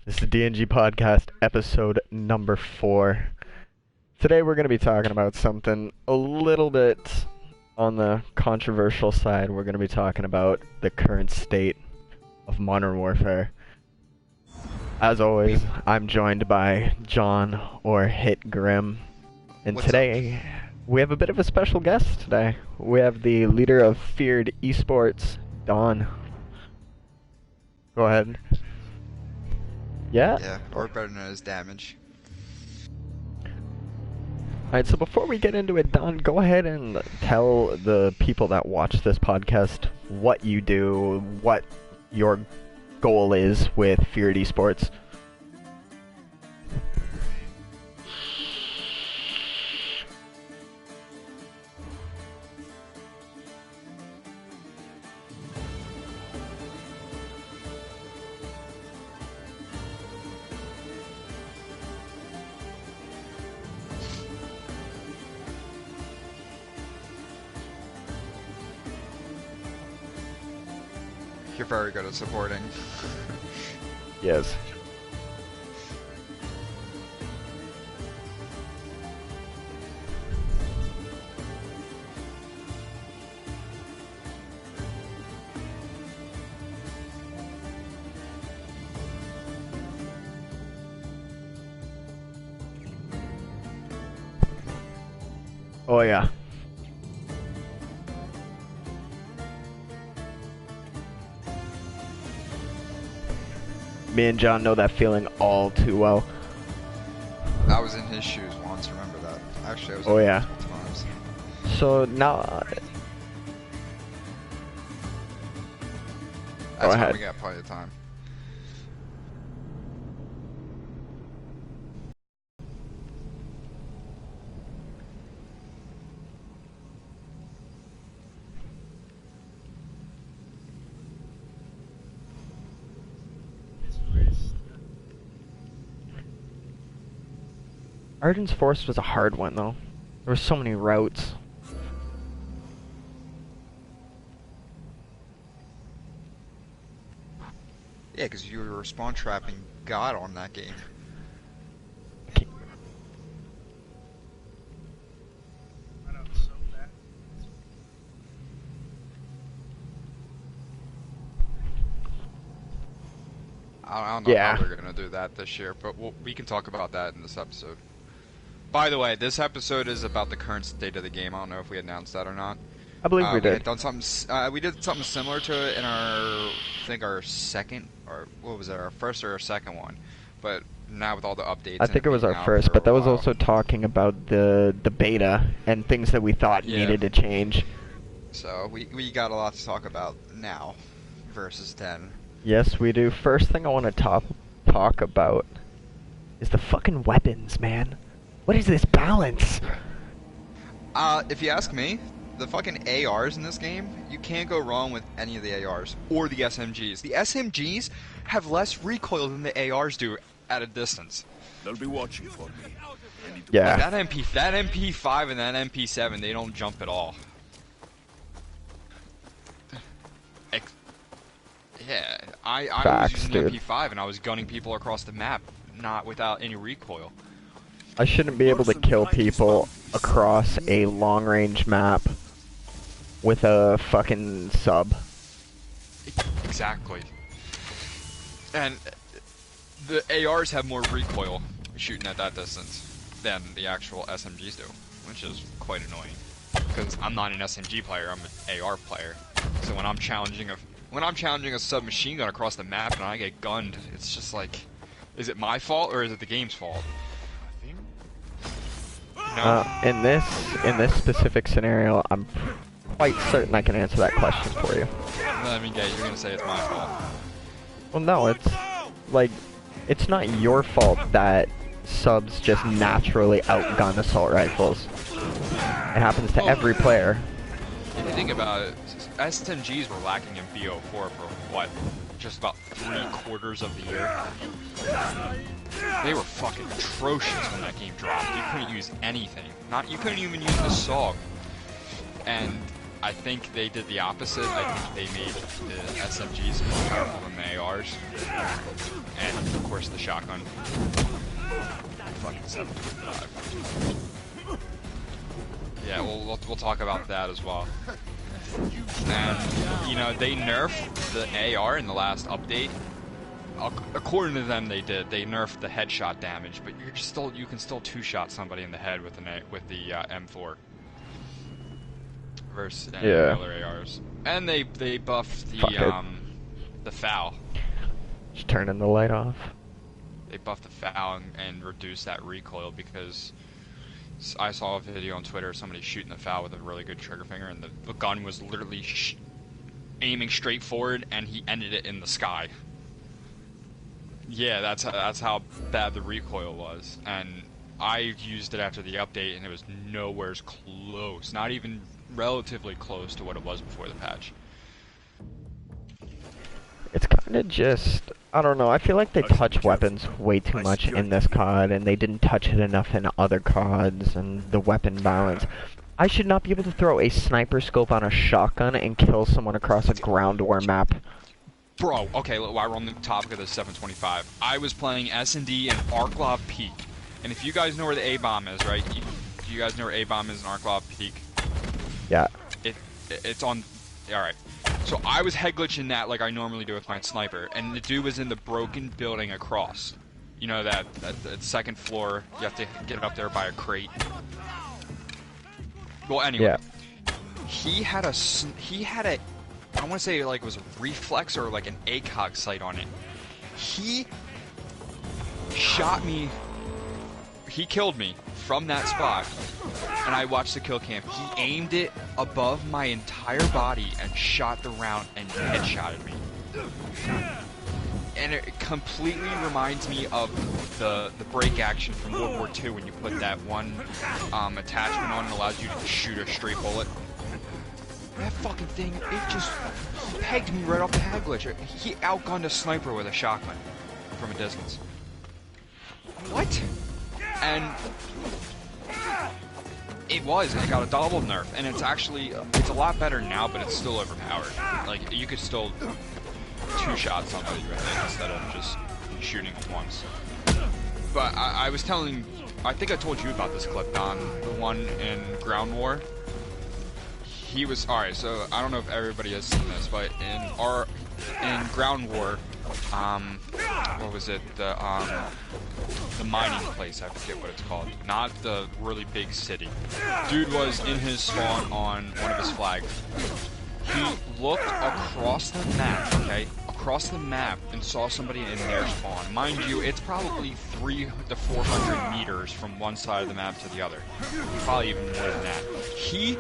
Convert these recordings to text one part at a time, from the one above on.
This is D&G Podcast, episode number 4. Today we're going to be talking about something a little bit on the controversial side. We're going to be talking about the current state of Modern Warfare. As always, I'm joined by John or Hit Grim. And What's today, we have a bit of a special guest today. We have the leader of Feared Esports, Don. Go ahead. Yeah, or better known as Damage. Alright, so before we get into it, Don, go ahead and tell the people that watch this podcast what you do, what your goal is with Feared Esports. You're very good at supporting. Yes. Oh yeah. Me and John know that feeling all too well. I was in his shoes once, remember that. Actually, I was Oh, in yeah. multiple times. So now, That's why ahead. we got plenty of time. Arden's Forest was a hard one though. There were so many routes. Yeah, because you were spawn trapping God on that game. Okay. I don't know Yeah. how we're going to do that this year, but we can talk about that in this episode. By the way, this episode is about the current state of the game. I don't know if we announced that or not. I believe we We did. had done something. We did something similar to it in our, I think our second, or what was it, our first or our second one. But now with all the updates, I and think it was being our out first, for but a that was while. also talking about the beta and things that we thought Yeah. needed to change. So we got a lot to talk about now, versus then. Yes, we do. First thing I want to talk about is the fucking weapons, man. What is this balance? If you ask me, the fucking ARs in this game, you can't go wrong with any of the ARs or the SMGs. The SMGs have less recoil than the ARs do at a distance. They'll be watching for me. Yeah. That MP5 and that MP7, they don't jump at all. Yeah, I was Facts, using dude. the MP5 and I was gunning people across the map, not without any recoil. I shouldn't be able to kill people across a long-range map with a fucking sub. Exactly. And the ARs have more recoil shooting at that distance than the actual SMGs do, which is quite annoying. Because I'm not an SMG player, I'm an AR player. So when I'm challenging a submachine gun across the map and I get gunned, it's just like, is it my fault or is it the game's fault? No. In this specific scenario, I'm quite certain I can answer that question for you. Let me guess, you're gonna say it's my fault. Well, no, it's like, it's not your fault that subs just naturally outgun assault rifles. It happens to every player. If you think about it, SMGs were lacking in BO4 for what? Just about 3/4 of the year. They were fucking atrocious when that game dropped. You couldn't use anything. You couldn't even use the SOG. And I think they did the opposite. I think they made the SMGs more powerful than the ARs. And, of course, the shotgun. Fucking 7.5. Yeah, we'll talk about that as well. And, you know, they nerfed the AR in the last update. According to them, they did. They nerfed the headshot damage, but you can still two-shot somebody in the head with the M4 versus any other ARs. And they buffed the FAL. Just turning the light off. They buffed the FAL and reduced that recoil because I saw a video on Twitter of somebody shooting the FAL with a really good trigger finger, and the gun was literally aiming straight forward, and he ended it in the sky. Yeah, that's how bad the recoil was, and I used it after the update, and it was nowhere close, not even relatively close to what it was before the patch. It's kind of just, I don't know, I feel like they touch weapons way too much in this COD, and they didn't touch it enough in other CODs, and the weapon balance. I should not be able to throw a sniper scope on a shotgun and kill someone across a ground war map. Bro, okay, while we're on the topic of the 725, I was playing S&D and Arklov Peak. And if you guys know where the A-bomb is, right? Do you guys know where A-bomb is in Arklov Peak? Yeah. It's on... Alright. So I was head glitching that like I normally do with my sniper, and the dude was in the broken building across. You know that second floor, you have to get up there by a crate. Well, anyway. Yeah. He had a... I want to say like it was a reflex or like an ACOG sight on it. He shot me. He killed me from that spot, and I watched the kill cam. He aimed it above my entire body and shot the round and headshotted me. And it completely reminds me of the break action from World War II when you put that one attachment on and allows you to shoot a straight bullet. That fucking thing, it just pegged me right off the head glitch. He outgunned a sniper with a shotgun from a distance. What? And it got a double nerf, and it's a lot better now, but it's still overpowered. Like, you could still two-shot somebody with it instead of just shooting once. But I think I told you about this clip, Don, the one in Ground War. He was alright. So I don't know if everybody has seen this, but in Ground War, what was it? The mining place. I forget what it's called. Not the really big city. Dude was in his spawn on one of his flags. He looked across the map. Okay, across the map and saw somebody in their spawn. Mind you, it's probably 300 to 400 meters from one side of the map to the other. Probably even more than that. He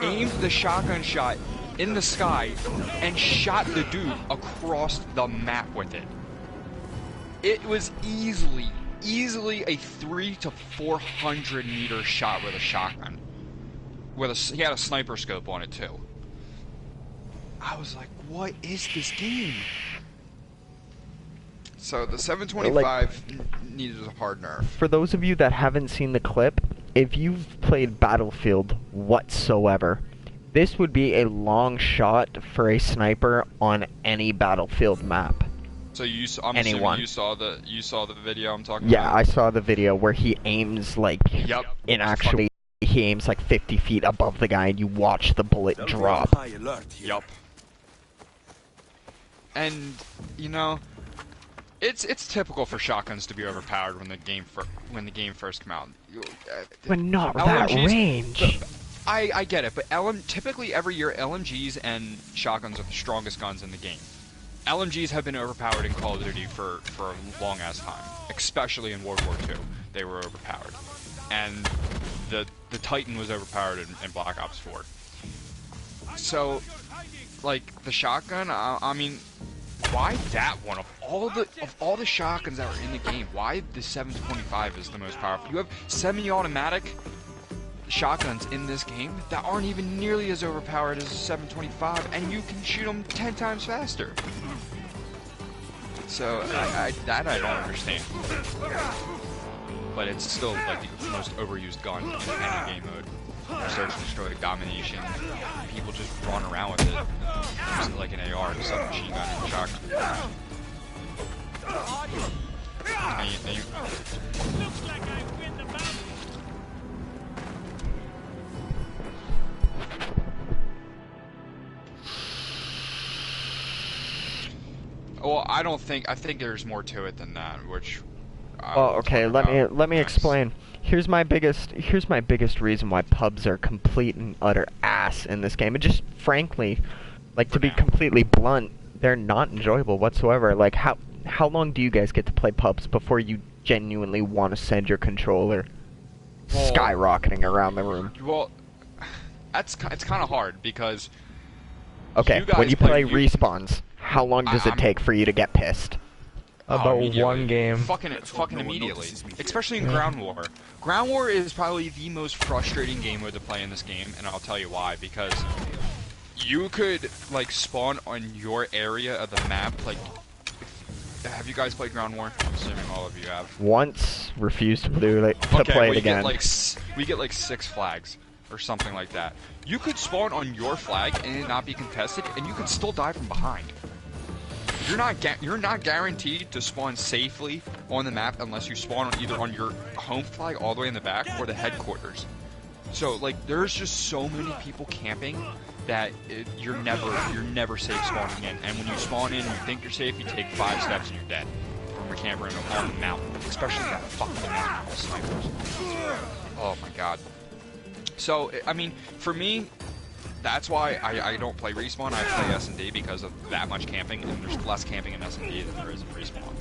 aimed the shotgun shot in the sky and shot the dude across the map with it. It was easily a 300 to 400 meter shot with a shotgun. He had a sniper scope on it too. I was like, what is this game? So the 725 needed a hard nerf. For those of you that haven't seen the clip, if you've played Battlefield whatsoever, this would be a long shot for a sniper on any Battlefield map. So I'm assuming you saw the video I'm talking about? Yeah, I saw the video where he aims like he aims like 50 feet above the guy and you watch the bullet drop. Yup. And you know, it's typical for shotguns to be overpowered when the game first came out. But not that range. I get it, but typically every year LMGs and shotguns are the strongest guns in the game. LMGs have been overpowered in Call of Duty for a long ass time, especially in World War II. They were overpowered, and the Titan was overpowered in Black Ops 4. So, like the shotgun, I mean, why that one of all the shotguns that are in the game? Why the 725 is the most powerful? You have semi-automatic shotguns in this game that aren't even nearly as overpowered as a 725, and you can shoot them 10 times faster. So I don't understand. But it's still like the most overused gun in any game mode. search and destroy domination. People just run around with it, use it like an AR, submachine gun, and shotgun. And you, Looks like I've been the battle. well, I think there's more to it than that, which. Well, okay, let me explain. Here's my biggest reason why pubs are complete and utter ass in this game. And just frankly, like to be completely blunt, they're not enjoyable whatsoever. Like how long do you guys get to play pubs before you genuinely want to send your controller skyrocketing around the room? Well, it's kind of hard because. Okay, when you play respawns, how long does it take for you to get pissed? About one game. Fucking immediately. Especially in Ground War. Ground War is probably the most frustrating game mode to play in this game, and I'll tell you why. Because you could, like, spawn on your area of the map, like... Have you guys played Ground War? I'm assuming all of you have. Once, refused to play it again. We get like 6 flags, or something like that. You could spawn on your flag and it not be contested, and you could still die from behind. You're not guaranteed to spawn safely on the map unless you spawn either on your home flag all the way in the back or the headquarters. So like there's just so many people camping that you're never safe spawning in. And when you spawn in, you think you're safe, you take 5 steps and you're dead from a camper on the mountain, especially that fucking mountain with snipers. Oh my god. So I mean, for me. That's why I don't play Respawn, I play S&D because of that much camping, and there's less camping in S&D than there is in Respawn.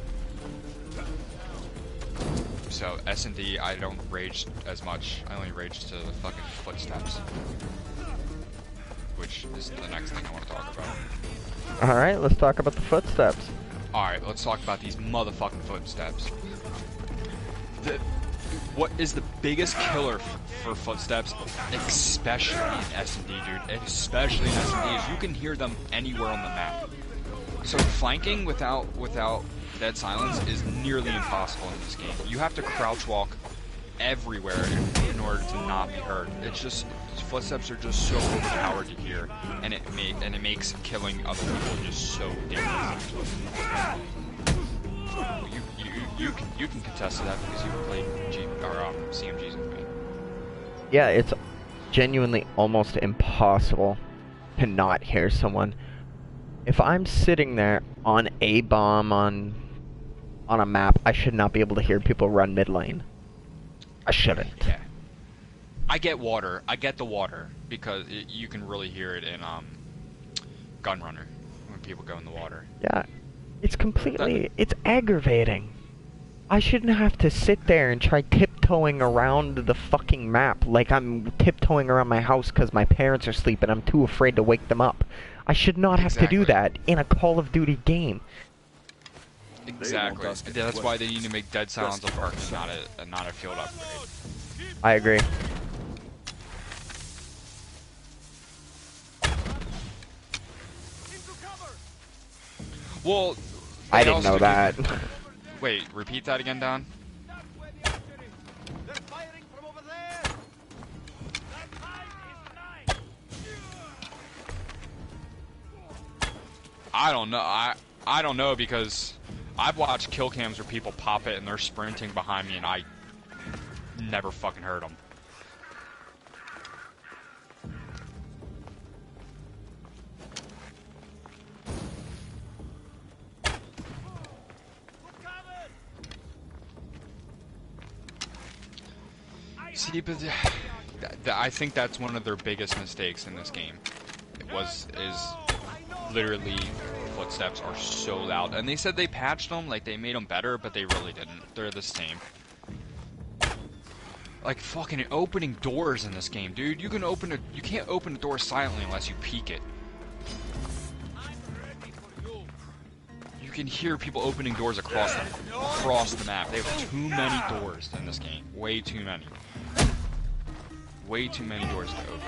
So S&D, I don't rage as much, I only rage to the fucking footsteps. Which is the next thing I want to talk about. Alright, let's talk about the footsteps. Alright, let's talk about these motherfucking footsteps. What is the biggest killer for footsteps, especially in S&D, dude, especially in S&D, is you can hear them anywhere on the map. So flanking without dead silence is nearly impossible in this game. You have to crouch walk everywhere in order to not be heard. It's just, footsteps are just so overpowered to hear, and it makes killing other people just so dangerous. You can contest to that because you played CMGs with me. Yeah, it's genuinely almost impossible to not hear someone. If I'm sitting there on a bomb on a map, I should not be able to hear people run mid lane. I shouldn't. Yeah. I get the water because you can really hear it in Gunrunner when people go in the water. Yeah, it's completely it's aggravating. I shouldn't have to sit there and try tiptoeing around the fucking map like I'm tiptoeing around my house because my parents are asleep and I'm too afraid to wake them up. I should not have to do that in a Call of Duty game. Exactly. That's why they need to make dead silence a perk and not a field upgrade. I agree. Well, I didn't know that. Wait, repeat that again, Don. I don't know. I don't know because I've watched kill cams where people pop it and they're sprinting behind me and I never fucking heard them. See, but I think that's one of their biggest mistakes in this game. Is literally footsteps are so loud, and they said they patched them, like they made them better, but they really didn't. They're the same. Like fucking opening doors in this game, dude. You can't open a door silently unless you peek it. You can hear people opening doors across the map. They have too many doors in this game. Way too many. Way too many doors to open.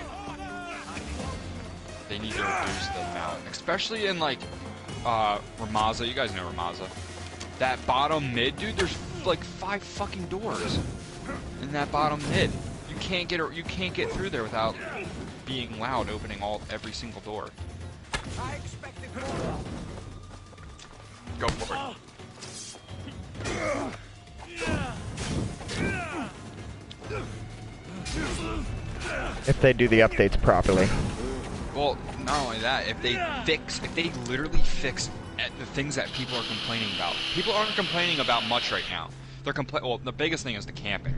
They need to reduce the amount. Especially in like Ramaza. You guys know Ramaza. That bottom mid, dude, there's like 5 fucking doors in that bottom mid. You can't get through there without being loud, opening every single door. I expected more. Go for it. If they do the updates properly. Well, not only that, if they literally fix the things that people are complaining about. People aren't complaining about much right now. Well, the biggest thing is the camping.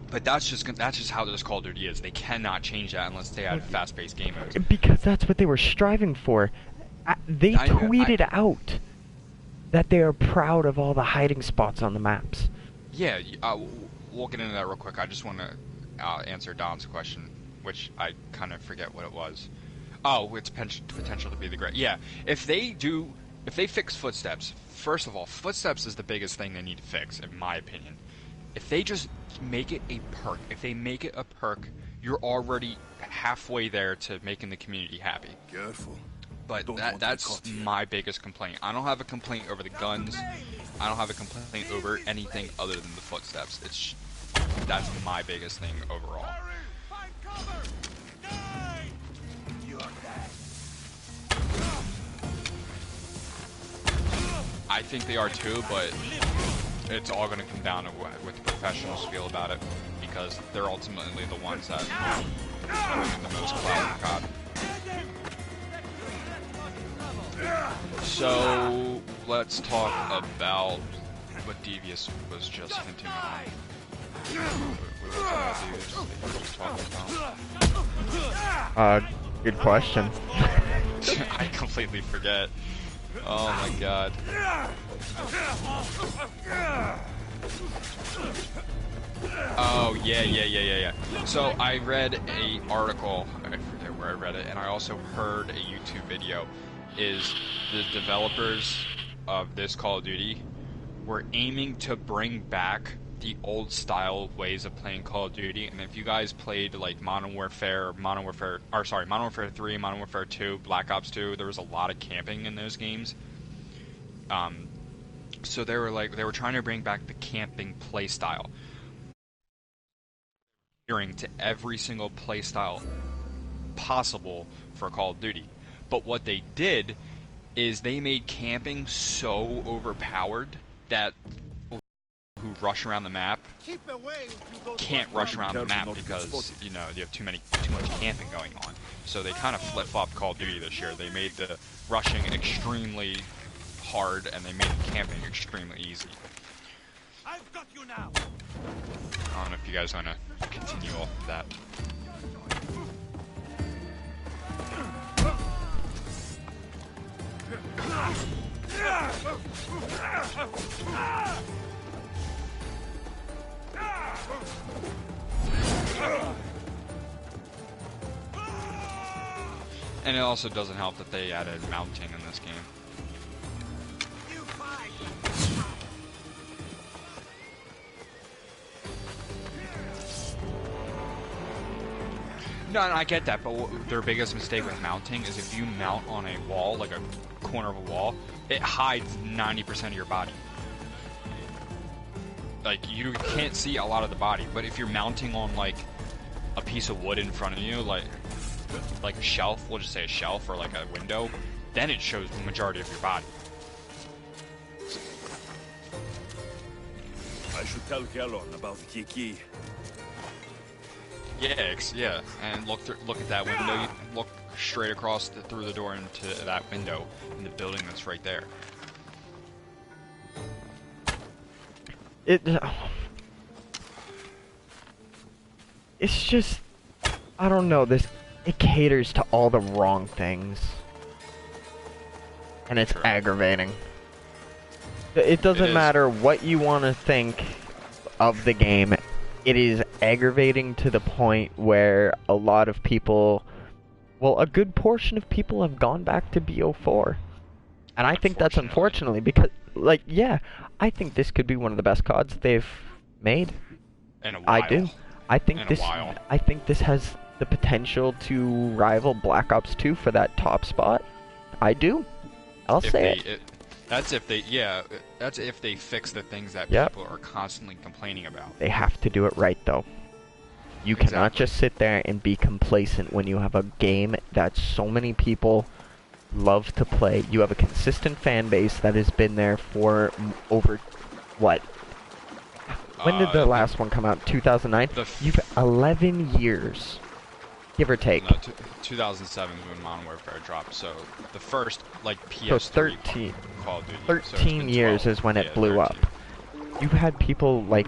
But that's just how this Call of Duty is. They cannot change that unless they add fast-paced game modes. Because that's what they were striving for. They tweeted out that they are proud of all the hiding spots on the maps. Yeah, we'll get into that real quick. I just want to answer Don's question, which I kind of forget what it was. Oh, it's potential to be the great. Yeah, if they fix footsteps, first of all, footsteps is the biggest thing they need to fix, in my opinion. If they just make it a perk, you're already halfway there to making the community happy. Careful. But that's my biggest complaint. I don't have a complaint over the guns. I don't have a complaint over anything other than the footsteps. That's my biggest thing overall. Find cover! Die! You're dead. I think they are too, but it's all going to come down to what the professionals feel about it, because they're ultimately the ones that are bringing the most clout for COD. So let's talk about what Devious was just hinting on. What was that just talking about? Good question. I completely forget. Oh my god. Oh, yeah. So I read an article, I forget where I read it, and I also heard a YouTube video, is the developers of this Call of Duty were aiming to bring back the old style ways of playing Call of Duty. And if you guys played like Modern Warfare 3, Modern Warfare 2, Black Ops 2, there was a lot of camping in those games. So they were trying to bring back the camping play style. Adhering to every single play style possible for Call of Duty. But what they did is they made camping so overpowered that who rush around the map can't rush around the map because, you have too much camping going on. So they kind of flip-flopped Call of Duty this year. They made the rushing extremely hard and they made camping extremely easy. I've got you now. I don't know if you guys want to continue off of that. And it also doesn't help that they added mounting in this game. No, I get that, but their biggest mistake with mounting is if you mount on a wall, like a corner of a wall, it hides 90% of your body. Like, you can't see a lot of the body, but if you're mounting on, like, a piece of wood in front of you, like a shelf, we'll just say a shelf, or like a window, then it shows the majority of your body. I should tell Kellon about Kiki. Yeah, and look at that window. You look straight across through the door into that window in the building that's right there. It's just, I don't know, it caters to all the wrong things. And it's aggravating. It doesn't matter what you want to think of the game. It is aggravating to the point where a lot of people, well, a good portion of people have gone back to BO4. And I think that's unfortunately because, like, yeah, I think this could be one of the best CODs they've made. In a while. I do. I think this has the potential to rival Black Ops 2 for that top spot. I do. I'll say it. That's if they fix the things that people are constantly complaining about. They have to do it right, though. You cannot just sit there and be complacent when you have a game that so many people love to play. You have a consistent fan base that has been there for over, what? When did the last one come out? 2009? You've 11 years, give or take. No, 2007 is when Modern Warfare dropped, so the first, like, PS3 So 13. Call of Duty. 13 years is when it blew up. You've had people, like,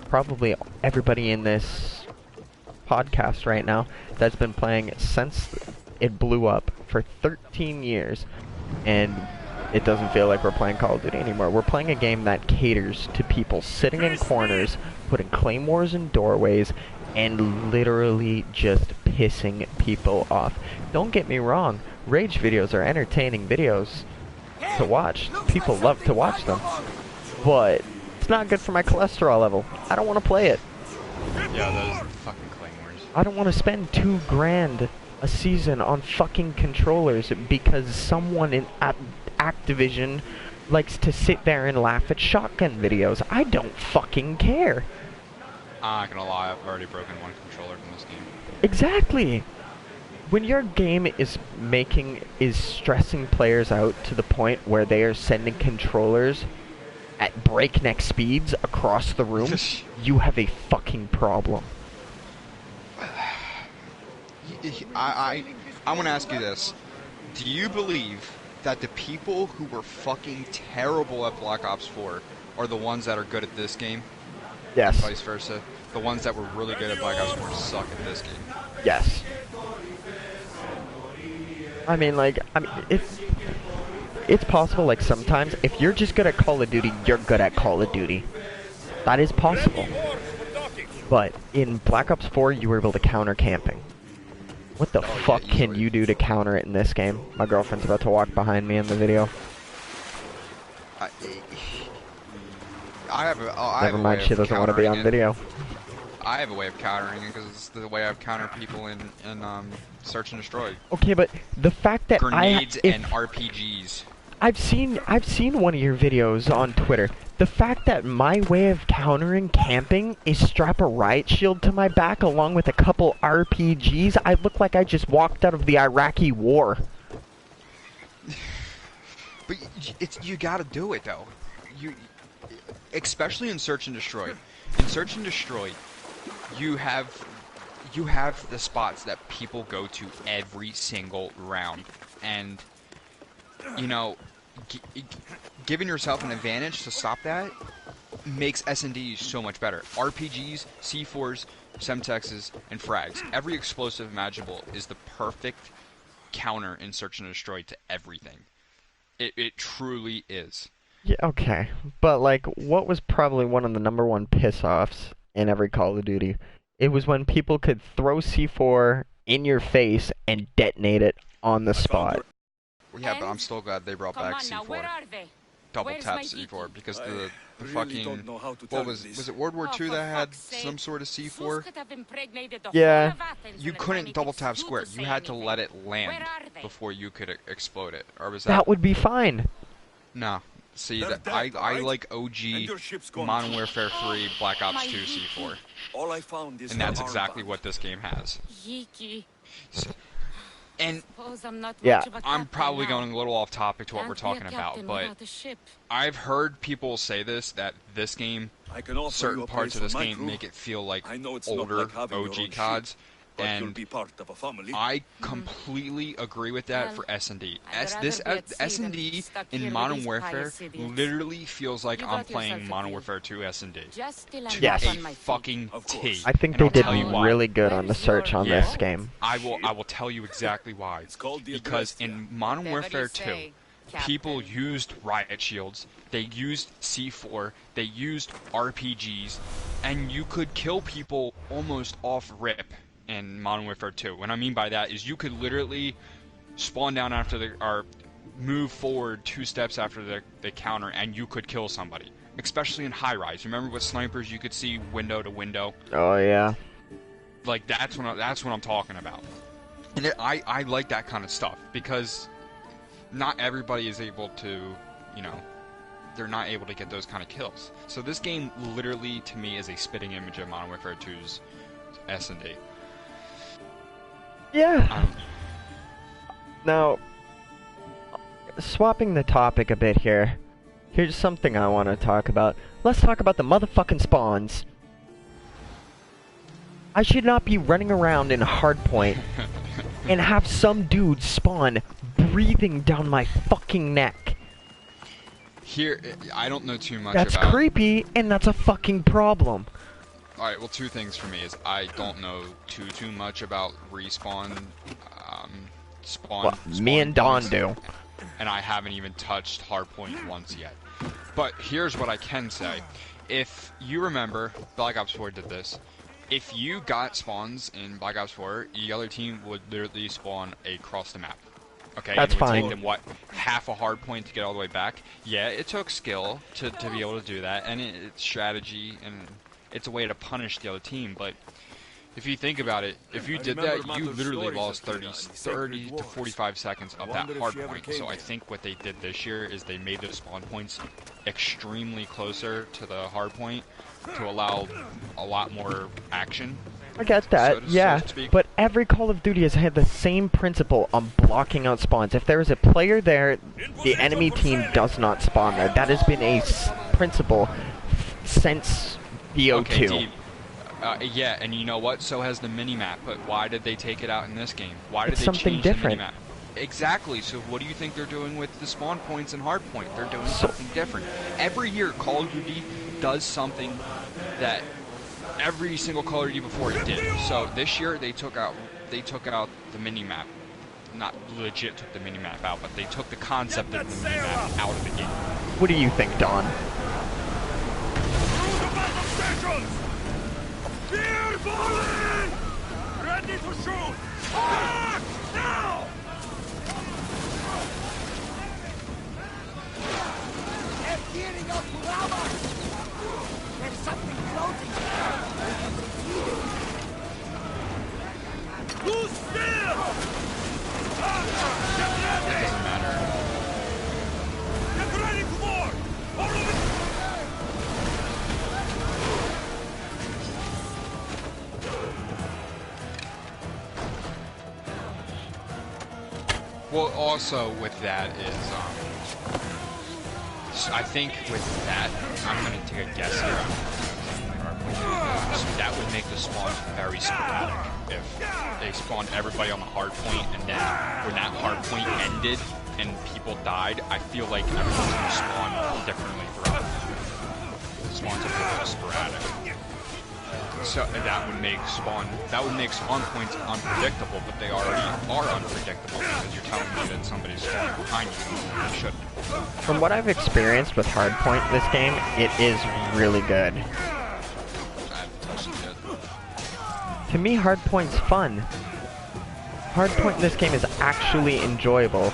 probably everybody in this podcast right now that's been playing since it blew up for 13 years, and it doesn't feel like we're playing Call of Duty anymore. We're playing a game that caters to people sitting in corners, putting claymores in doorways, and literally just pissing people off. Don't get me wrong, rage videos are entertaining videos to watch. People love to watch them, but it's not good for my cholesterol level. I don't want to play it. Yeah, those fucking claymores. I don't want to spend $2,000 a season on fucking controllers because someone in Activision likes to sit there and laugh at shotgun videos. I don't fucking care. I'm not gonna lie, I've already broken one controller from this game. Exactly. When your game is stressing players out to the point where they are sending controllers at breakneck speeds across the room, you have a fucking problem. I want to ask you this. Do you believe that the people who were fucking terrible at Black Ops 4 are the ones that are good at this game? Yes. And vice versa? The ones that were really good at Black Ops 4 suck at this game? Yes. I mean, it's possible, like, sometimes, if you're just good at Call of Duty, you're good at Call of Duty. That is possible. But in Black Ops 4, you were able to counter camping. What the fuck can you do to counter it in this game? My girlfriend's about to walk behind me in the video. Never mind, she doesn't want to be on video. I have a way of countering it because it's the way I've countered people in Search and Destroy. Okay, but the fact that grenades and RPGs. I've seen one of your videos on Twitter. The fact that my way of countering camping is strap a riot shield to my back along with a couple RPGs, I look like I just walked out of the Iraqi war. But you gotta do it though. Especially in Search and Destroy. In Search and Destroy, you have the spots that people go to every single round, and you know, giving yourself an advantage to stop that makes S&Ds so much better. RPGs, C4s, Semtexes, and frags. Every explosive imaginable is the perfect counter in Search and Destroy to everything. It truly is. Yeah, okay. But, like, what was probably one of the #1 piss-offs in every Call of Duty? It was when people could throw C4 in your face and detonate it on the spot. Yeah, but I'm still glad they brought back C4. Double tap C4 because the fucking what was it World War II that had some sort of C4? Yeah. You couldn't double tap square. You had to let it land before you could explode it. Or was that would be fine. No. See, I like OG Modern Warfare 3 Black Ops 2 C4. And that's exactly what this game has. So, and yeah, I'm probably going a little off topic to what we're talking about, but I've heard people say this, that this game, certain parts of this game make it feel like older OG CODs, and I completely agree with that for S&D. S&D in Modern Warfare literally feels like I'm playing Modern Warfare 2 S&D. Yes. A fucking T. I think they did really good on the search on this game. I will tell you exactly why. Because in Modern Warfare 2, people used riot shields, they used C4, they used RPGs, and you could kill people almost off rip in Modern Warfare 2. What I mean by that is you could literally spawn down after or move forward 2 steps after the counter, and you could kill somebody. Especially in high rise. Remember with snipers you could see window to window? Oh yeah. Like that's what I'm talking about. And I like that kind of stuff because not everybody is able to, you know, they're not able to get those kind of kills. So this game literally to me is a spitting image of Modern Warfare 2's S&D. Yeah. Now, swapping the topic a bit here, here's something I want to talk about. Let's talk about the motherfucking spawns. I should not be running around in hardpoint and have some dude spawn breathing down my fucking neck. Here, I don't know too much That's about... creepy, and that's a fucking problem. Alright, well, two things for me is I don't know too much about respawn, spawn... Well, spawn me and Don points, do. and I haven't even touched hardpoint once yet. But here's what I can say. If you remember, Black Ops 4 did this. If you got spawns in Black Ops 4, the other team would literally spawn across the map. Okay, That's and it would fine. take them, what, half a hard point to get all the way back? Yeah, it took skill to be able to do that, and it's strategy, and it's a way to punish the other team, but if you think about it, if you did that, you literally lost 30 to 45 seconds of that hard point. So I think what they did this year is they made those spawn points extremely closer to the hard point to allow a lot more action. I get that, yeah, but every Call of Duty has had the same principle on blocking out spawns. If there is a player there, the enemy team does not spawn there. That has been a principle since BO2. Okay, yeah, and you know what? So has the minimap, but why did they take it out in this game? Why did It's they something change different. the minimap? Exactly, so what do you think they're doing with the spawn points and hard point? They're doing something different. Every year, Call of Duty does something that every single Call of Duty before it did. So this year they took out the minimap. Not legit took the minimap out, but they took the concept of the minimap out of the game. What do you think, Don? Through the battle stations! Clear falling! Ready to shoot! Attack! Now! They're gearing up to lava! There's something floating! Who's still? Get ready! It doesn't matter. Get ready for more! All of it! Well, also with that is, I think with that, I'm gonna take a guess here. That would make the spawns very sporadic. If they spawned everybody on the hard point, and then when that hard point ended and people died, I feel like everyone's gonna spawn differently throughout. The spawns are a little sporadic. So that would make spawn points unpredictable, but they already are unpredictable because you're telling me that somebody's spawning behind you when they shouldn't. From what I've experienced with Hardpoint this game, it is really good. I haven't touched it yet. To me, Hardpoint's fun. Hardpoint in this game is actually enjoyable.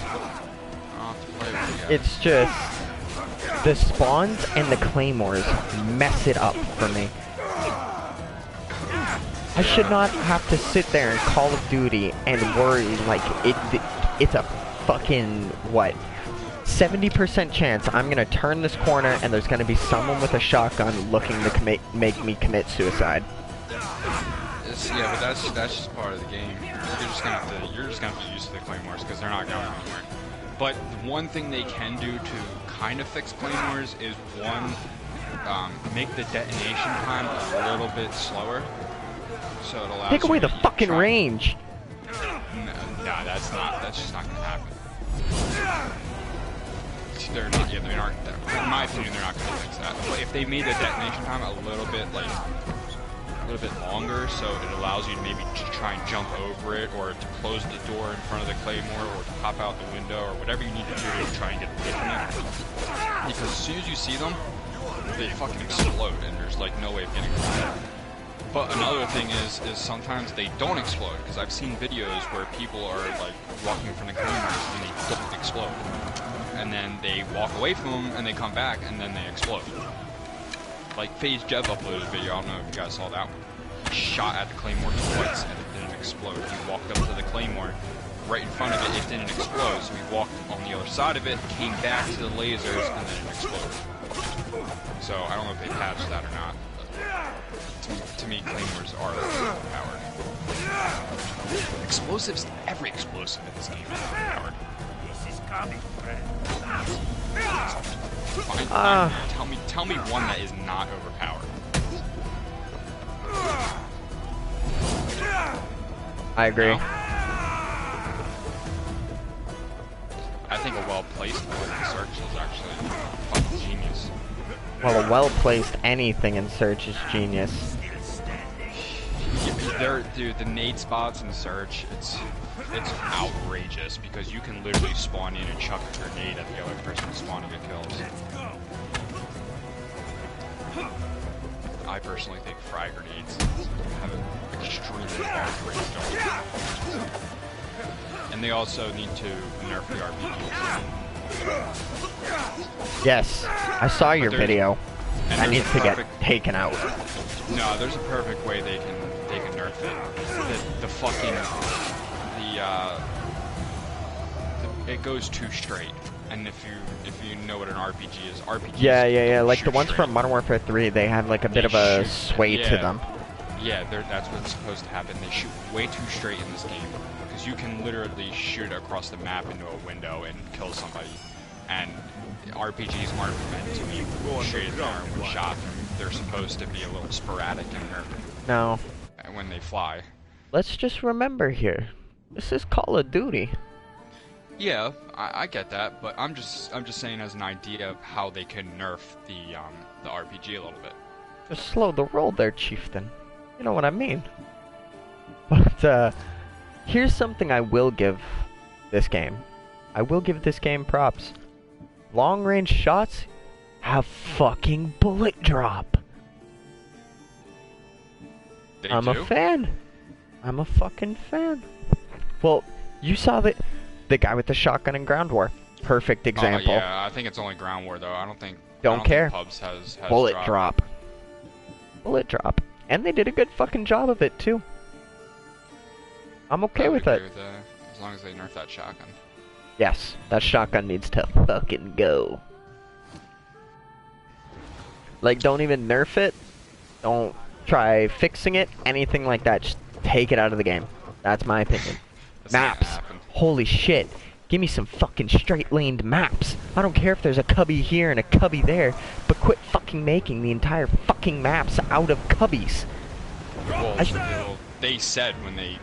I'll have to play with you guys. It's just the spawns and the claymores mess it up for me. I should not have to sit there in Call of Duty and worry like it's a fucking, what, 70% chance I'm gonna turn this corner and there's gonna be someone with a shotgun looking to make me commit suicide. Yeah, but that's just part of the game. You're just gonna have to get used to the claymores because they're not going anywhere. But one thing they can do to kind of fix claymores is one, make the detonation time a little bit slower. So it allows Take away you the to fucking try- range. Nah, that's just not gonna happen. They're not, in my opinion, they're not gonna fix that. But if they made the detonation time a little bit longer, so it allows you to maybe try and jump over it, or to close the door in front of the claymore, or to pop out the window, or whatever you need to do to try and get away from it. Because as soon as you see them, they fucking explode, and there's like no way of getting around it. But another thing is sometimes they don't explode, because I've seen videos where people are like walking from the claymores and they don't explode. And then they walk away from them and they come back and then they explode. Like FaZe Jev uploaded a video, I don't know if you guys saw that one. He shot at the claymore twice and it didn't explode. He walked up to the claymore, right in front of it, it didn't explode. So he walked on the other side of it, came back to the lasers, and then it exploded. So I don't know if they patched that or not. To me, claymores are overpowered. Explosives, every explosive in this game is overpowered. This is coming, friend. Tell me one that is not overpowered. I agree. No? I think a well-placed one in search is actually fucking genius. Well, a well-placed anything in search is genius. Dude, the nade spots in search, it's outrageous because you can literally spawn in and chuck a grenade at the other person spawning and kills. I personally think frag grenades have an extremely large range on them. And they also need to nerf the RPGs. Yes, I saw your video. That needs to get taken out. No, there's a perfect way they can nerf it. It goes too straight. And if you know what an RPG is, RPGs. Yeah. Like the ones straight. from Modern Warfare 3, they have like a bit of a sway to them. Yeah, that's what's supposed to happen. They shoot way too straight in this game because you can literally shoot across the map into a window and kill somebody. And RPGs aren't meant to be straight in there with shot. They're supposed to be a little sporadic in their No. when they fly. Let's just remember here, this is Call of Duty. Yeah, I get that, but I'm just saying as an idea of how they can nerf the RPG a little bit. Just slow the roll there, Chieftain. You know what I mean. But here's something I will give this game. I will give this game props. Long range shots have fucking bullet drop. I'm a fan. I'm a fucking fan. Well, you saw the guy with the shotgun in Ground War. Perfect example. Yeah, I think it's only Ground War though. I don't think care. Pubs has Bullet drop. Bullet drop. And they did a good fucking job of it too. I'm okay with it. As long as they nerf that shotgun. Yes, that shotgun needs to fucking go. Like, don't even nerf it. Don't try fixing it. Anything like that. Just take it out of the game. That's my opinion. Maps. Holy shit. Give me some fucking straight-laned maps. I don't care if there's a cubby here and a cubby there, but quit fucking making the entire fucking maps out of cubbies. Well, they said when they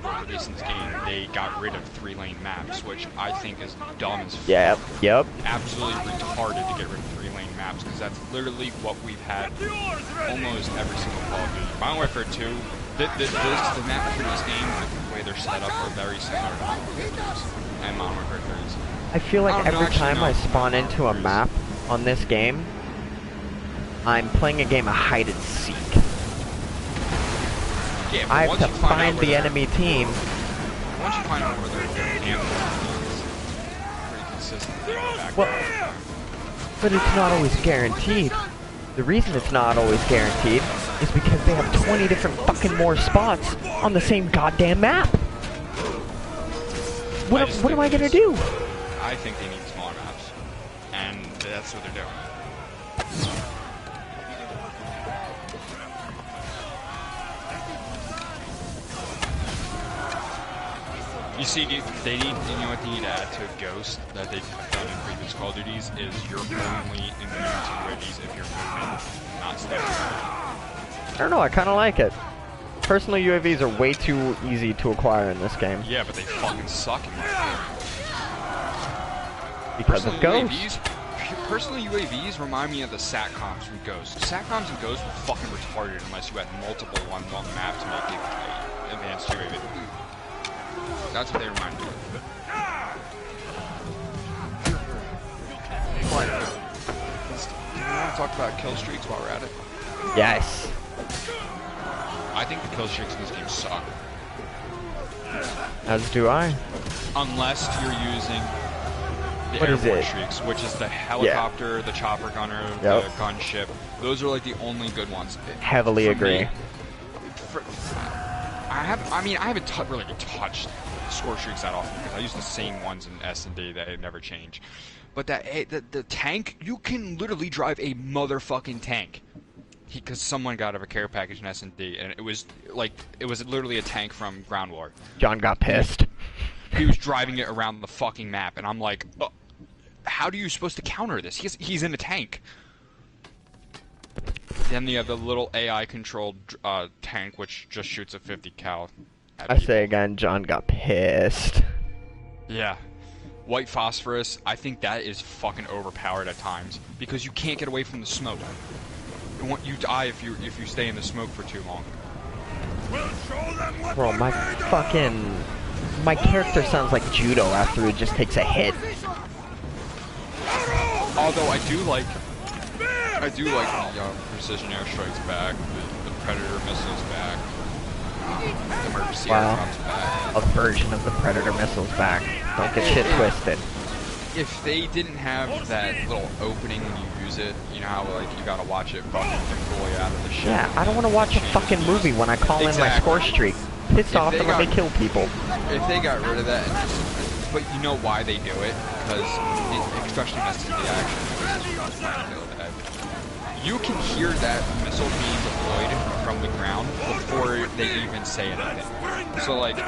were releasing this game, they got rid of 3-lane maps, which I think is dumb as fuck. Yep. Absolutely retarded to get rid of 3-lane maps, because that's literally what we've had almost every single Call of Duty. Modern Warfare 2, the map for this game, the way they're set up, are very similar to Modern Warfare 3's and Modern Warfare 3's. I feel like every time I spawn into a map on this game, I'm playing a game of hide and seek. Yeah, I have to find the enemy team. Once you find out where they're camping, it's pretty consistent. Well, but it's not always guaranteed. The reason it's not always guaranteed is because they have 20 different fucking more spots on the same goddamn map. What am I gonna do? I think they need smaller maps, and that's what they're doing. You see, you know what they need to add to Ghost that they've done in previous Call of Duties is you're only immune to UAVs if you're moving, not stealth. I don't know, I kinda like it. Personally, UAVs are way too easy to acquire in this game. Yeah, but they fucking suck in my opinion. Because of Ghost. Personally, UAVs remind me of the SATCOMs from Ghost. SATCOMs and Ghost were fucking retarded unless you had multiple one map to make it an advanced UAV. That's what they remind me of. What? You want to talk about kill streaks while we're at it? Yes. I think the kill streaks in this game suck. As do I. Unless you're using the What is airborne it? streaks, which is the helicopter, the chopper gunner, the gunship. Those are like the only good ones. Heavily agree. I haven't really touched score streaks that often because I use the same ones in S&D that I never change. But the tank, you can literally drive a motherfucking tank because someone got out of a care package in S&D, and it was literally a tank from Ground War. John got pissed. He was driving it around the fucking map, and I'm like, how are you supposed to counter this? He's in a tank. Then you have the little AI-controlled tank, which just shoots a 50 cal. I say again, John got pissed. Yeah. White phosphorus, I think that is fucking overpowered at times, because you can't get away from the smoke. You die if you stay in the smoke for too long. We'll show them what Bro, my character sounds like judo after he just takes a hit. Although I do like the precision airstrikes back, the Predator missiles back, the emergency aircraft's back. A version of the Predator missiles back. Don't get shit twisted. If they didn't have that little opening when you use it, you know how like you gotta watch it fucking deploy out of the ship. Yeah, I don't want to watch a fucking movie when I call in my score streak. Pissed off and let me kill people. If they got rid of that, but you know why they do it? Because, especially in S&D action, you can hear that missile being deployed from the ground before they even say anything. So like,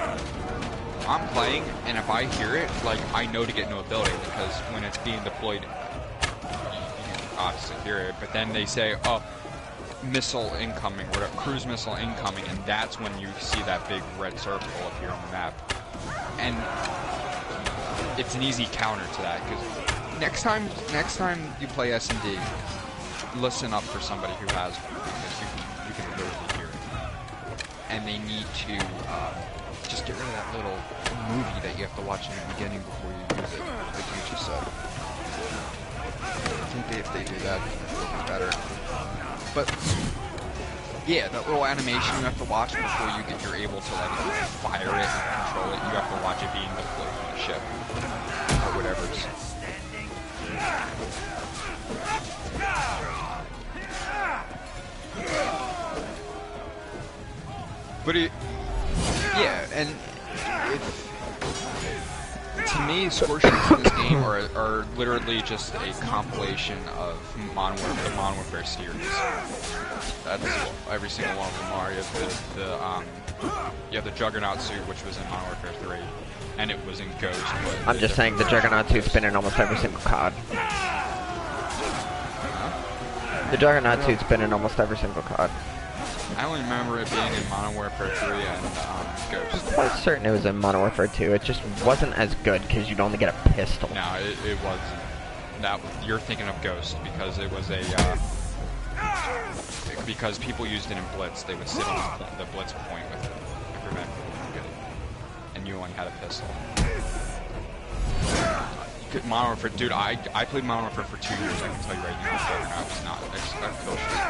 I'm playing, and if I hear it, like, I know to get into a building, because when it's being deployed, you can obviously hear it, but then they say, oh, missile incoming, or cruise missile incoming, and that's when you see that big red circle appear on the map. And it's an easy counter to that, because next time you play S&D, listen up for somebody who has one, because you can literally hear it. And they need to just get rid of that little movie that you have to watch in the beginning before you use it, like you just said. I think if they do that, it'll be better. But yeah, that little animation you have to watch before you're able to like fire it and control it. You have to watch it being deployed on the ship or whatever's. But yeah, and to me, score sheets in this game are literally just a compilation of the Modern Warfare series. That's every single one of them are. You have the Juggernaut suit, which was in Modern Warfare 3, and it was in Ghost. But I'm just saying the Juggernaut suit's been in almost every single COD. The Juggernaut suit's been in almost every single COD. I only remember it being in Modern Warfare 3 and Ghost. I'm quite certain it was in Modern Warfare 2. It just wasn't as good because you'd only get a pistol. No, it wasn't. You're thinking of Ghost because it was a because people used it in Blitz. They would sit on the Blitz point with it to prevent people from getting it, and you only had a pistol. Modern Warfare, dude, I played Modern Warfare for 2 years. I can tell you right now, Juggernaut was not a kill streak.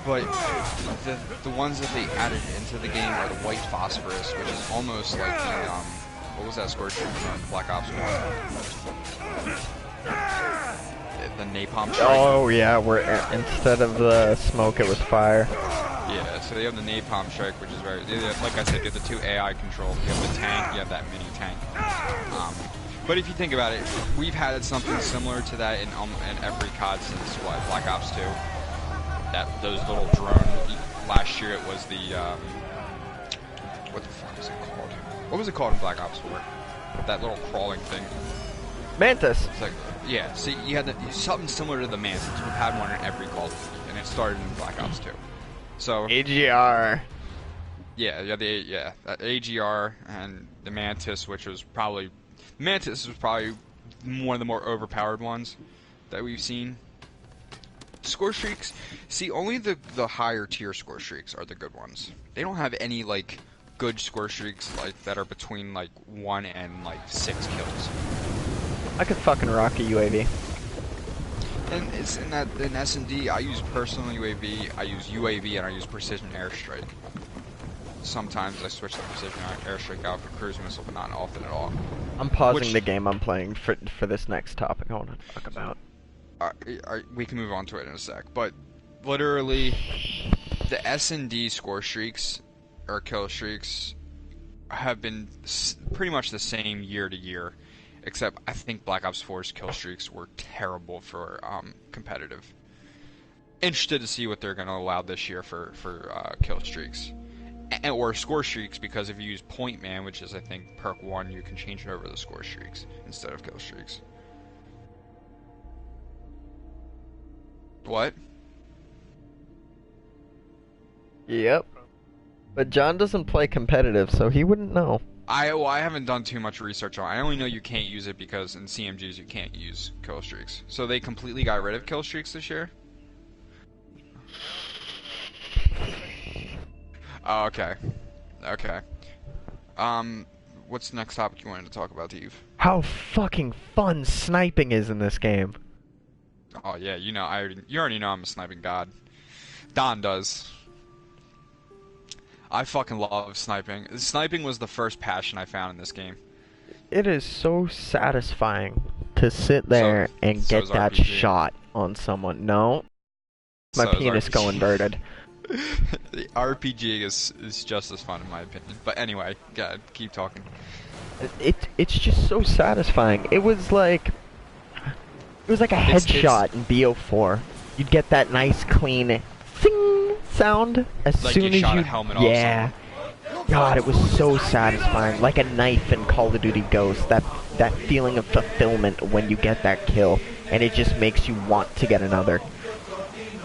But the ones that they added into the game are the white phosphorus, which is almost like the what was that score sheet from Black Ops 1? The napalm strike. Oh yeah, where instead of the smoke it was fire. Yeah, so they have the napalm strike, which is very, like I said, you have the two AI controls. You have the tank, you have that mini tank. But if you think about it, we've had something similar to that in every COD since what, Black Ops 2. Those little drones. Last year it was the what the fuck was it called? What was it called in Black Ops 4? That little crawling thing. Mantis. It's like, yeah. See, you had something similar to the Mantis. We've had one in every Call of Duty, and it started in Black Ops 2. So AGR. Yeah, that AGR and the Mantis, which was probably one of the more overpowered ones that we've seen. Score streaks, see, only the higher tier score streaks are the good ones. They don't have any like good score streaks like that are between like 1 and like 6 kills. I could fucking rock a UAV. And it's in S&D, I use personal UAV, I use UAV, and I use precision airstrike. Sometimes I switch the precision airstrike out for cruise missile, but not often at all. I'm pausing the game I'm playing for this next topic I want to talk about. We can move on to it in a sec, but literally, the S&D score streaks, or kill streaks, have been pretty much the same year to year, except I think Black Ops 4's kill streaks were terrible for competitive. interested to see what they're going to allow this year for kill streaks. Or score streaks, because if you use Point Man, which is I think perk 1, you can change it over to score streaks instead of kill streaks. What? Yep. But John doesn't play competitive, so he wouldn't know. I haven't done too much research on it. I only know you can't use it because in CMGs you can't use kill streaks. So they completely got rid of kill streaks this year? Oh, okay. Okay. What's the next topic you wanted to talk about, Eve? How fucking fun sniping is in this game. Oh yeah, you already know I'm a sniping god. Don does. I fucking love sniping. Sniping was the first passion I found in this game. It is so satisfying to sit there and get that RPG. shot on someone. No. My So is penis RPG. go inverted. The RPG is just as fun in my opinion. But anyway, God, keep talking. It's just so satisfying. It was like a headshot in BO4. You'd get that nice clean zing sound as Like soon you as shot you a helmet off yeah. God, it was so satisfying. Like a knife in Call of Duty Ghosts. That feeling of fulfillment when you get that kill, and it just makes you want to get another.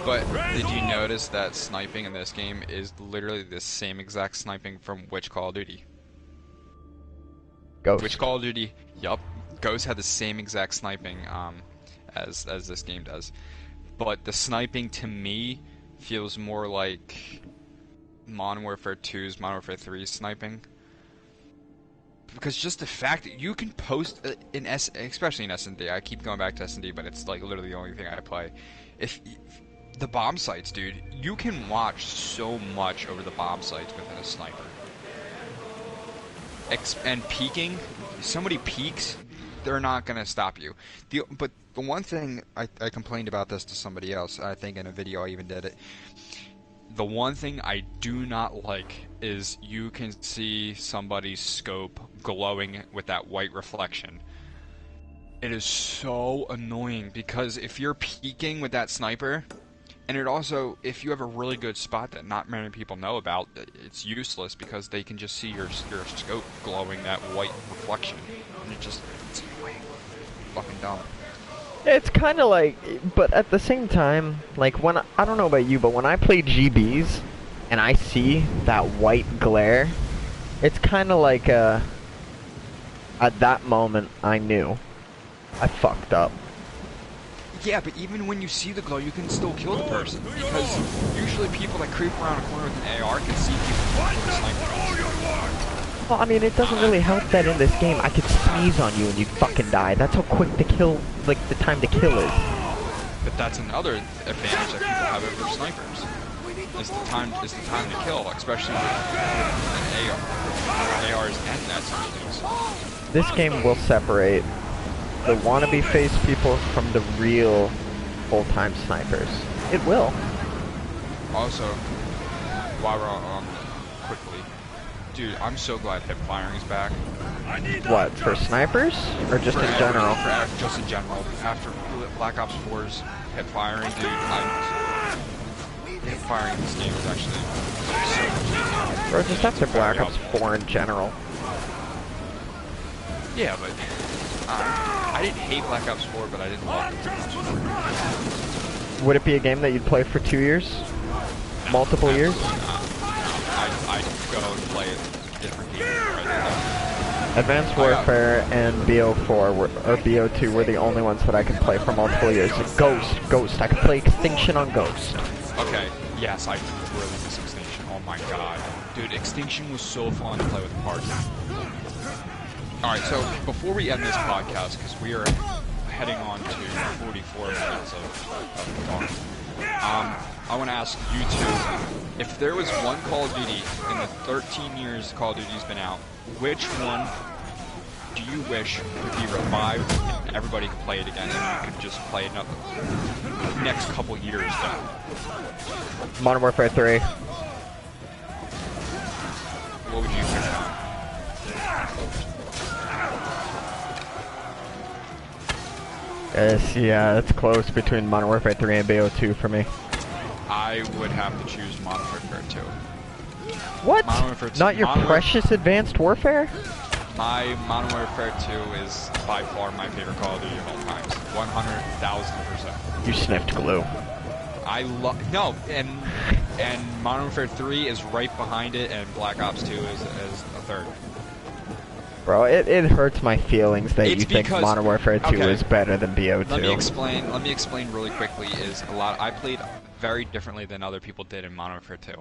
But did you notice that sniping in this game is literally the same exact sniping from which Call of Duty? Ghost. Which Call of Duty? Yup. Ghost had the same exact sniping as this game does. But the sniping to me feels more like Modern Warfare 2's Modern Warfare 3's sniping. Because just the fact that you can post especially in S&D, I keep going back to S&D, but it's like literally the only thing I play. If the bomb sites, dude, you can watch so much over the bomb sites within a sniper. And peeking, somebody peeks, they're not gonna stop you. But the one thing I complained about this to somebody else, I think in a video I even did it. The one thing I do not like is you can see somebody's scope glowing with that white reflection. It is so annoying because if you're peeking with that sniper, and it also, if you have a really good spot that not many people know about, it's useless because they can just see your scope glowing that white reflection. And it's way fucking dumb. It's kind of like, but at the same time, like when I don't know about you, but when I play GBs and I see that white glare, it's kind of like at that moment I knew I fucked up. Yeah, but even when you see the glow, you can still kill the person because usually people that creep around a corner with an AR can see people with a sniper. Well, I mean, it doesn't really help that in this game I could sneeze on you and you'd fucking die. That's how quick the kill, like the time to kill is. But that's another advantage that people have over snipers. Is the time to kill, especially with ARs and nets and things. This game will separate the wannabe face people from the real full-time snipers. It will. Also, while we're on quickly, dude, I'm so glad hip firing is back. What, for snipers? Or just in general? Just in general. After Black Ops 4's hip firing, dude, hip firing in this game is actually so much easier. Or just after Black Ops 4 in general. Yeah, but I didn't hate Black Ops 4, but I didn't love it. Would it be a game that you'd play for 2 years? Multiple years? I'd go and play a different game right now. Advanced Warfare and BO4 or BO2 were the only ones that I could play for multiple years. Ghost. I could play Extinction on Ghost. Okay, yes, I really miss Extinction. Oh my god. Dude, Extinction was so fun to play with party. Alright, so before we end this podcast, because we are heading on to 44 minutes of talk, I want to ask you two, if there was one Call of Duty in the 13 years Call of Duty's been out, which one do you wish could be revived and everybody could play it again and you could just play another next couple years though? Modern Warfare 3. What would you pick on? Yeah, it's close between Modern Warfare 3 and BO2 for me. I would have to choose Modern Warfare 2. What? Modern Warfare 2. Not your precious Advanced Warfare? My Modern Warfare 2 is by far my favorite Call of Duty of all time. 100,000%. You sniffed glue. I love and Modern Warfare 3 is right behind it, and Black Ops 2 is a third. Bro, it hurts my feelings that It's you think because- Modern Warfare 2 okay. is better than BO2. Let me explain really quickly. I played very differently than other people did in Modern Warfare 2.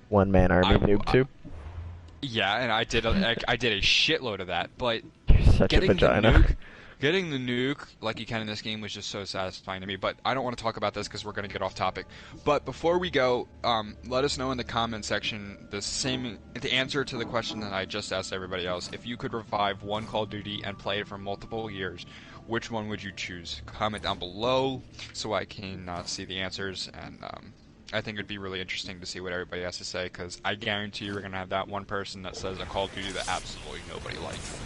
One man army noob tube. Yeah, and I did a shitload of that, but You're such a vagina. getting the nuke like you can in this game was just so satisfying to me. But I don't want to talk about this because we're going to get off topic. But before we go, let us know in the comment section the answer to the question that I just asked everybody else. If you could revive one Call of Duty and play it for multiple years, which one would you choose? Comment down below so I can see the answers, and I think it'd be really interesting to see what everybody has to say, because I guarantee you're going to have that one person that says a Call of Duty that absolutely nobody likes.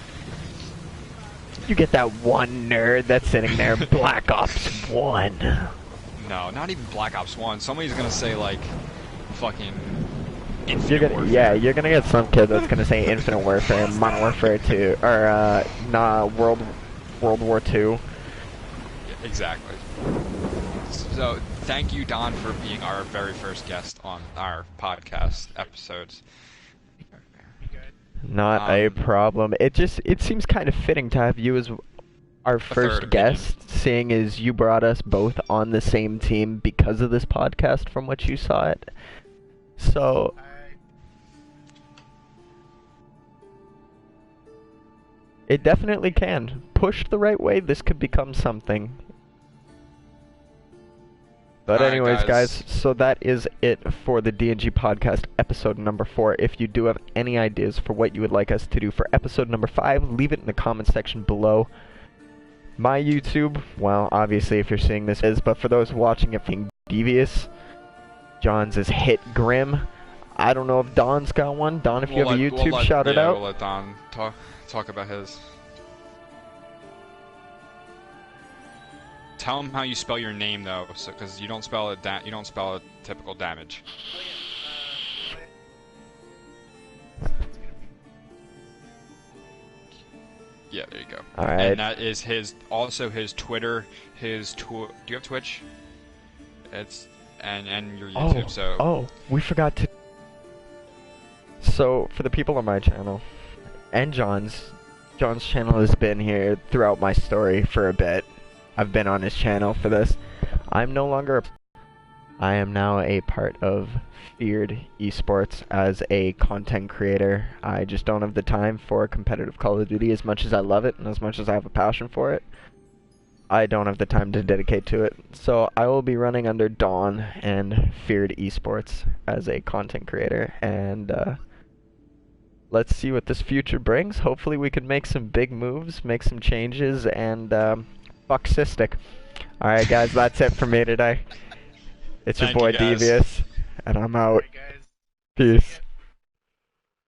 You get that one nerd that's sitting there, Black Ops 1. No, not even Black Ops 1. Somebody's going to say, like, fucking You're Infinite gonna, Warfare. yeah, you're gonna get some kid that's gonna say Infinite Warfare, Modern Warfare 2, or World War 2. Yeah, exactly. So, thank you, Don, for being our very first guest on our podcast episodes. Not a problem. It seems kind of fitting to have you as our first third guest, seeing as you brought us both on the same team because of this podcast from what you saw it. So it definitely can. Pushed the right way, this could become something. But Alright, anyways, guys, so that is it for the D&G Podcast episode number 4. If you do have any ideas for what you would like us to do for episode number 5, leave it in the comment section below. My YouTube, well, obviously if you're seeing this is, but for those watching it being devious, John's is Hit Grim. I don't know if Don's got one. Don, if you have a YouTube, shout it out. We'll let Don talk about his. Tell him how you spell your name though, because you don't spell it you don't spell it typical damage. Yeah, there you go. All right. And that is his Twitter, do you have Twitch? It's and your YouTube. Oh, we forgot to. So for the people on my channel and John's channel has been here throughout my story for a bit. I've been on his channel for this. I am now a part of Feared Esports as a content creator. I just don't have the time for competitive Call of Duty as much as I love it and as much as I have a passion for it. I don't have the time to dedicate to it. So I will be running under Dawn and Feared Esports as a content creator, and let's see what this future brings. Hopefully we can make some big moves, make some changes, and fuck Cystic. Alright guys, that's it for me today. It's your boy Devious, and I'm out. Peace.